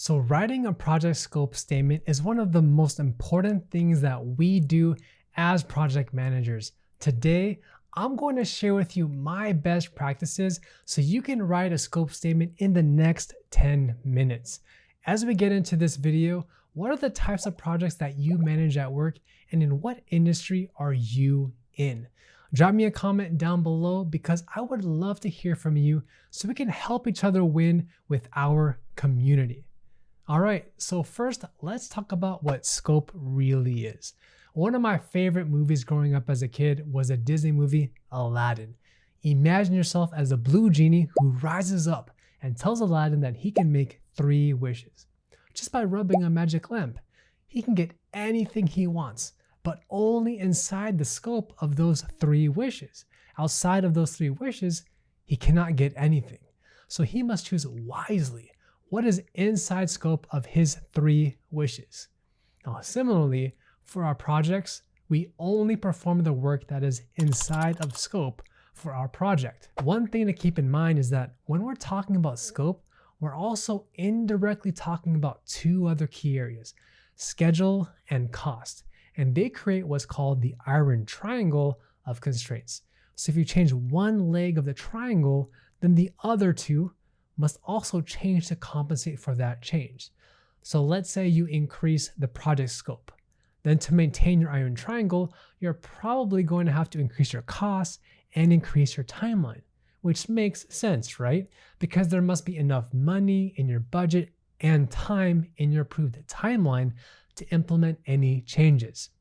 So writing a project scope statement is one of the most important things that we do as project managers. Today, I'm going to share with you my best practices so you can write a scope statement in the next 10 minutes. As we get into this video, what are the types of projects that you manage at work, and in what industry are you in? Drop me a comment down below because I would love to hear from you so we can help each other win with our community. All right, so first, let's talk about what scope really is. One of my favorite movies growing up as a kid was a Disney movie, Aladdin. Imagine yourself as a blue genie who rises up and tells Aladdin that he can make 3 wishes. Just by rubbing a magic lamp, he can get anything he wants, but only inside the scope of those 3 wishes. Outside of those 3 wishes, he cannot get anything. So he must choose wisely what is inside scope of his 3 wishes. Now, similarly, for our projects, we only perform the work that is inside of scope for our project. One thing to keep in mind is that when we're talking about scope, we're also indirectly talking about 2 other key areas, schedule and cost. And they create what's called the iron triangle of constraints. So if you change one leg of the triangle, then the other 2 must also change to compensate for that change. So let's say you increase the project scope. Then to maintain your iron triangle, you're probably going to have to increase your costs and increase your timeline, which makes sense, right? Because there must be enough money in your budget and time in your approved timeline to implement any changes.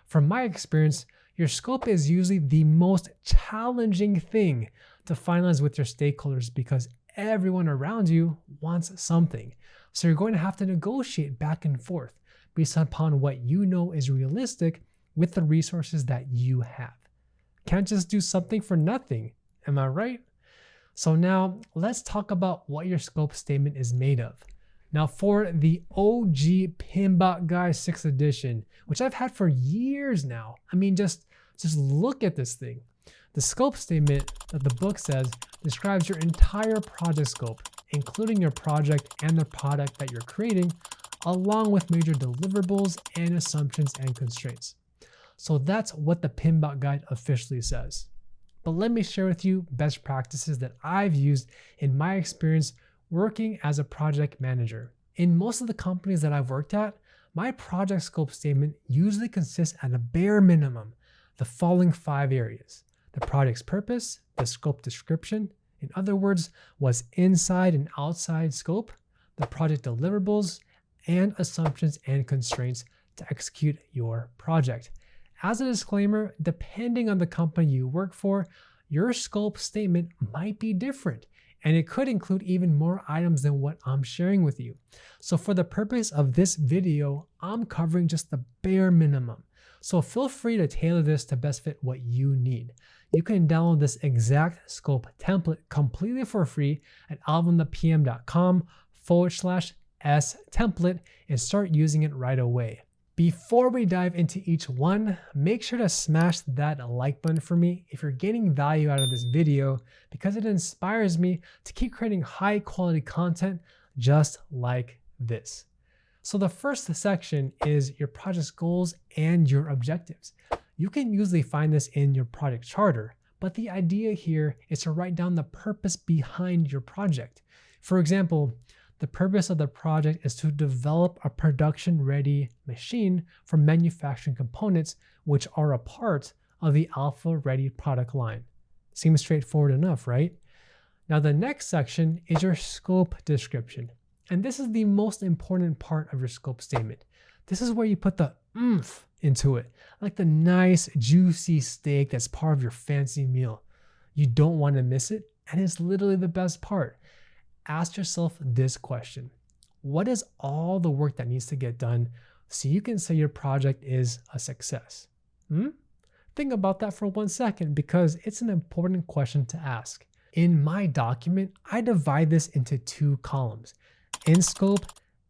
From my experience, your scope is usually the most challenging thing to finalize with your stakeholders because everyone around you wants something. So you're going to have to negotiate back and forth based upon what you know is realistic with the resources that you have. Can't just do something for nothing, am I right? So now let's talk about what your scope statement is made of. Now for the OG PMBOK Guide 6th edition, which I've had for years now, I mean, just look at this thing. The scope statement that the book says describes your entire project scope, including your project and the product that you're creating, along with major deliverables and assumptions and constraints. So that's what the PMBOK Guide officially says. But let me share with you best practices that I've used in my experience working as a project manager. In most of the companies that I've worked at, my project scope statement usually consists at a bare minimum the following 5 areas: the project's purpose, the scope description, in other words, what's inside and outside scope, the project deliverables, and assumptions and constraints to execute your project. As a disclaimer, depending on the company you work for, your scope statement might be different, and it could include even more items than what I'm sharing with you. So for the purpose of this video, I'm covering just the bare minimum. So feel free to tailor this to best fit what you need. You can download this exact scope template completely for free at alvinthepm.com/S template and start using it right away. Before we dive into each one, make sure to smash that like button for me if you're getting value out of this video, because it inspires me to keep creating high quality content just like this. So the first section is your project's goals and your objectives. You can usually find this in your project charter, but the idea here is to write down the purpose behind your project. For example, the purpose of the project is to develop a production-ready machine for manufacturing components which are a part of the alpha-ready product line. Seems straightforward enough, right? Now the next section is your scope description. And this is the most important part of your scope statement. This is where you put the oomph into it, like the nice juicy steak that's part of your fancy meal. You don't want to miss it, and it's literally the best part. Ask yourself this question: what is all the work that needs to get done so you can say your project is a success? Think about that for 1 second, because it's an important question to ask. In my document, I divide this into 2 columns: in scope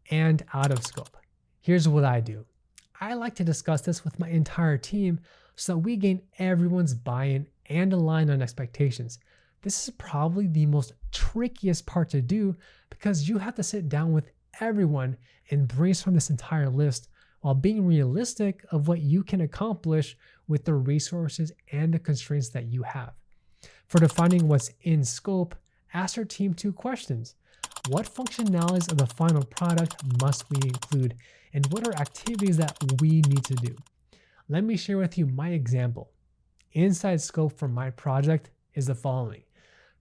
and out of scope. Here's what I do. I like to discuss this with my entire team so that we gain everyone's buy-in and align on expectations. This is probably the most trickiest part to do because you have to sit down with everyone and brainstorm this entire list while being realistic of what you can accomplish with the resources and the constraints that you have. For defining what's in scope, ask your team 2 questions. What functionalities of the final product must we include? And what are activities that we need to do? Let me share with you my example. Inside scope for my project is the following.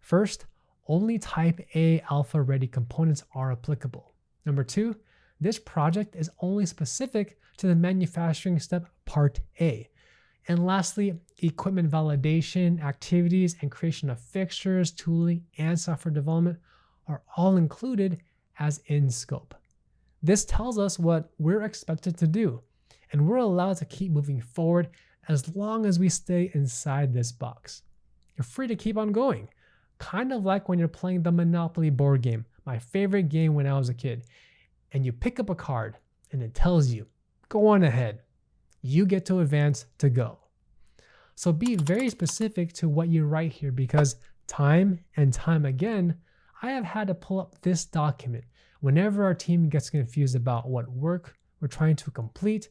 First, only type A alpha ready components are applicable. Number 2, this project is only specific to the manufacturing step part A. And lastly, equipment validation, activities, and creation of fixtures, tooling, and software development are all included as in scope. This tells us what we're expected to do, and we're allowed to keep moving forward as long as we stay inside this box. You're free to keep on going, kind of like when you're playing the Monopoly board game, my favorite game when I was a kid, and you pick up a card and it tells you, go on ahead. You get to advance to go. So be very specific to what you write here, because time and time again, I have had to pull up this document whenever our team gets confused about what work we're trying to complete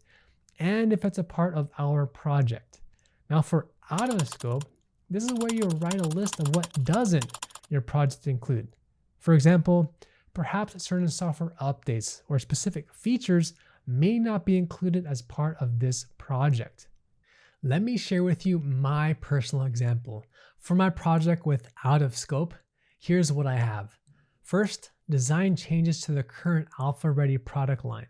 and if it's a part of our project. Now for out of scope, this is where you write a list of what doesn't your project include. For example, perhaps certain software updates or specific features may not be included as part of this project. Let me share with you my personal example. For my project with out of scope, here's what I have. First, design changes to the current alpha-ready product line.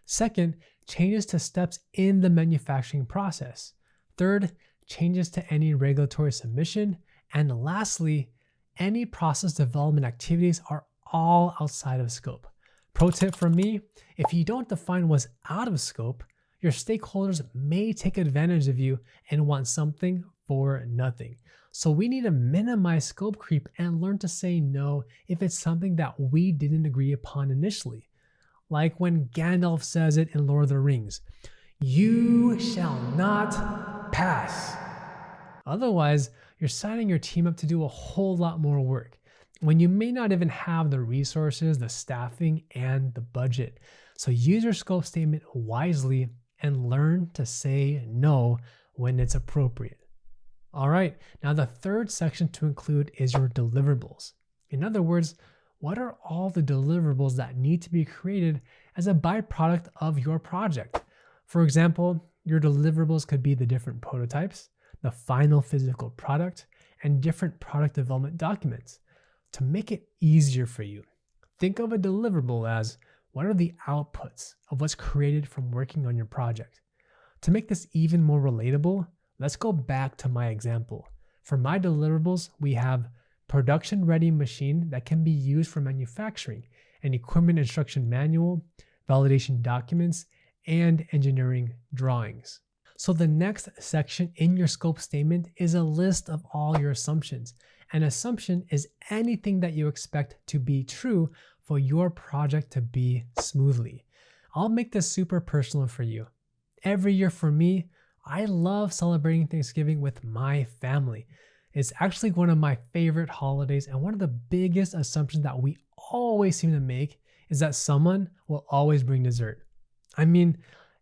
Second, changes to steps in the manufacturing process. Third, changes to any regulatory submission. And lastly, any process development activities are all outside of scope. Pro tip from me, if you don't define what's out of scope, your stakeholders may take advantage of you and want something for nothing. So we need to minimize scope creep and learn to say no if it's something that we didn't agree upon initially. Like when Gandalf says it in Lord of the Rings, "You shall not pass." Otherwise, you're signing your team up to do a whole lot more work when you may not even have the resources, the staffing, and the budget. So use your scope statement wisely and learn to say no when it's appropriate. All right, now the third section to include is your deliverables. In other words, what are all the deliverables that need to be created as a byproduct of your project? For example, your deliverables could be the different prototypes, the final physical product, and different product development documents. To make it easier for you, think of a deliverable as what are the outputs of what's created from working on your project. To make this even more relatable, let's go back to my example. For my deliverables, we have production-ready machine that can be used for manufacturing, an equipment instruction manual, validation documents, and engineering drawings. So the next section in your scope statement is a list of all your assumptions. An assumption is anything that you expect to be true for your project to be smoothly. I'll make this super personal for you. Every year for me, I love celebrating Thanksgiving with my family. It's actually one of my favorite holidays, and one of the biggest assumptions that we always seem to make is that someone will always bring dessert. I mean,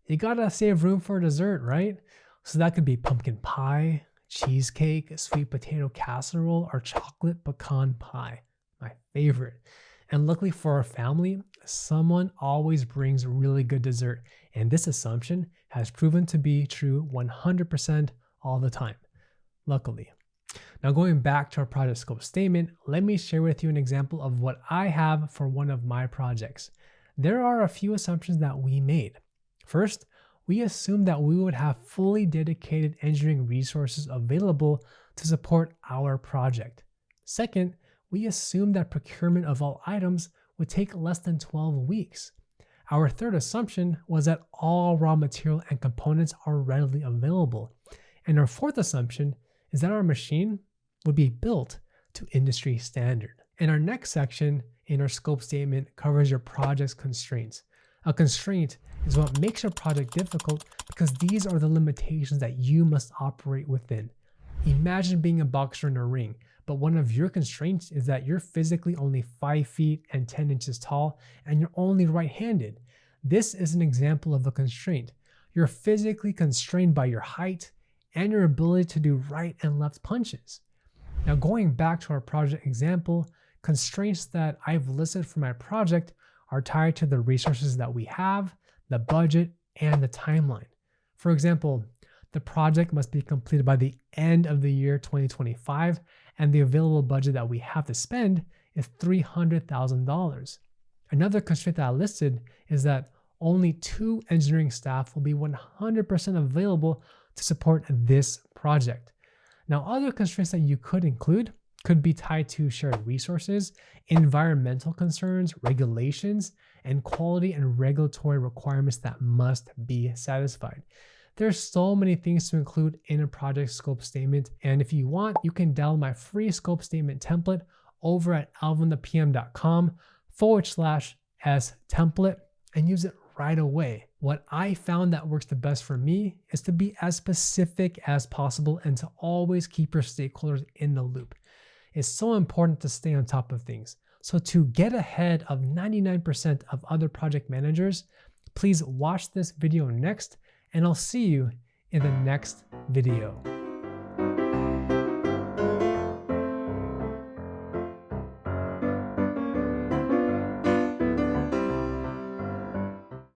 you gotta save room for dessert, right? So that could be pumpkin pie, cheesecake, sweet potato casserole, or chocolate pecan pie, my favorite. And luckily for our family, someone always brings really good dessert, and this assumption has proven to be true 100% all the time, luckily. Now going back to our project scope statement, let me share with you an example of what I have for one of my projects. There are a few assumptions that we made. First, we assumed that we would have fully dedicated engineering resources available to support our project. Second, we assumed that procurement of all items would take less than 12 weeks. Our third assumption was that all raw material and components are readily available. And our fourth assumption is that our machine would be built to industry standard. And our next section in our scope statement covers your project's constraints. A constraint is what makes your project difficult because these are the limitations that you must operate within. Imagine being a boxer in a ring, but one of your constraints is that you're physically only 5 feet and 10 inches tall and you're only right-handed. This is an example of a constraint. You're physically constrained by your height and your ability to do right and left punches. Now, going back to our project example, constraints that I've listed for my project are tied to the resources that we have, the budget, and the timeline. For example, the project must be completed by the end of the year 2025, and the available budget that we have to spend is $300,000. Another constraint that I listed is that only 2 engineering staff will be 100% available to support this project. Now, other constraints that you could include could be tied to shared resources, environmental concerns, regulations, and quality and regulatory requirements that must be satisfied. There's so many things to include in a project scope statement, and if you want, you can download my free scope statement template over at alvinthepm.com/S template and use it right away. What I found that works the best for me is to be as specific as possible and to always keep your stakeholders in the loop. It's so important to stay on top of things. So to get ahead of 99% of other project managers, please watch this video next, and I'll see you in the next video.